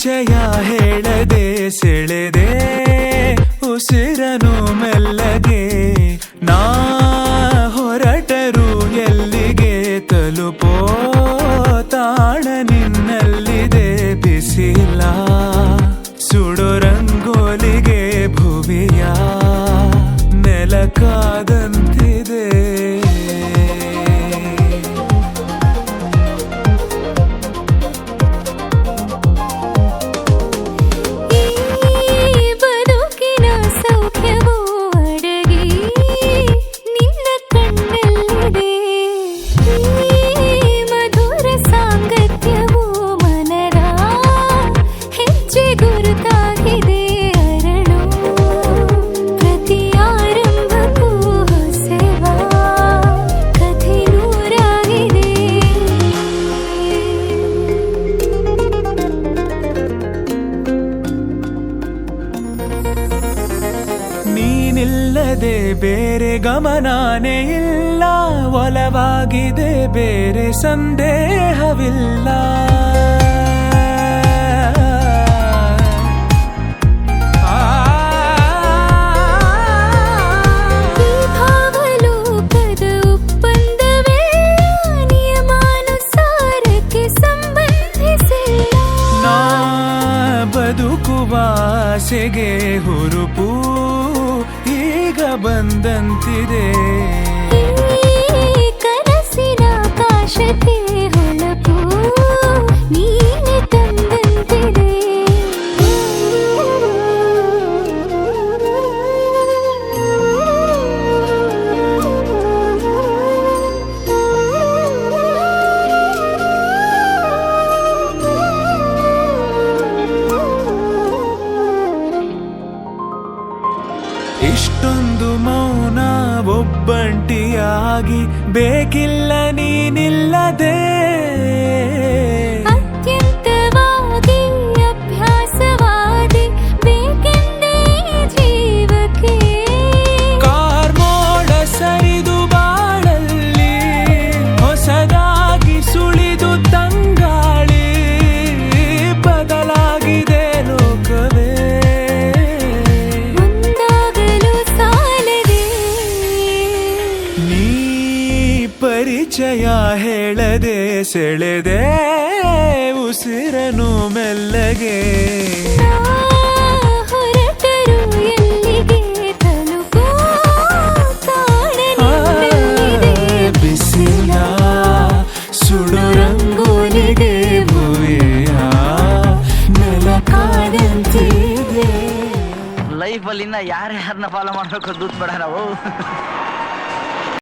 ಪರಿಚಯ ಹೇಳದೆ ಸೆಳೆದೆ ಉಸಿರನು ಮೆಲ್ಲಗೆ ನಾ ಹೊರಟರು ಎಲ್ಲಿಗೆ ತಲುಪೋ ತಾಣ ನಿನ್ನಲ್ಲಿದೆ ಬಿಸಿಲ ಸುಡೋ ರಂಗೋಲಿಗೆ ಭುವಿಯ ನೆಲಕಾದಂತಿದೆ ನೀನಿಲ್ಲದೆ ಬೇರೆ ಗಮನಾನೇ ಇಲ್ಲ ಒಲವಾಗಿದೆ ಬೇರೆ ಸಂದೇಹವಿಲ್ಲ ಭಾವಲೋಕದ ಒಪ್ಪಂದವೇ ನಿಯಮಾನುಸಾರಕ್ಕೆ ಸಂಬಂಧಿಸಿಲ್ಲ ನಾ ಬದುಕುವ ಆಸೆಗೆ ಹುರುಪು ಈಗ ಬಂದಂತಿದೆ ಕನಸಿನ ಆಕಾಶಕ್ಕೆ ಹೊಳಪು ನೀನೆ ತಂದಂತಿದೆ ಇಷ್ಟೊಂದು ಮೌನ ಒಬ್ಬಂಟಿಯಾಗಿ ಬೇಕಿಲ್ಲ ನೀನಿಲ್ಲದೆ ಅತ್ಯಂತವಾಗಿ ಅಭ್ಯಾಸವಾದಿ ಬೇಕೆಂದೇ ಜೀವಕ್ಕೆ ಕಾರ್ಮೋಡ ಸರಿದು ಬಾಳಲ್ಲಿ ಹೊಸದಾಗಿ ಸುಳಿದು ತಂಗಾಳಿ ಬದಲಾಗಿದೆ ಲೋಕವೇ ಪರಿಚಯ ಹೇಳದೆ ಸೆಳೆದೆ ಉಸಿರನು ಮೆಲ್ಲಗೆ ಹೊರಟರು ಎಲ್ಲಿಗೆ ತಲುಪೋ ಬಿಸಿಲ ಸುಡು ರಂಗೋಲಿಗೆ ಭುವಿಯ ನೆಲಕಾದಂತಿದೆ ಲೈಫಲ್ಲಿ ಯಾರ್ಯಾರನ್ನ ಫಾಲೋ ಮಾಡ್ಬೇಕು ದೂತ್ ಬೇಡ ನಾವು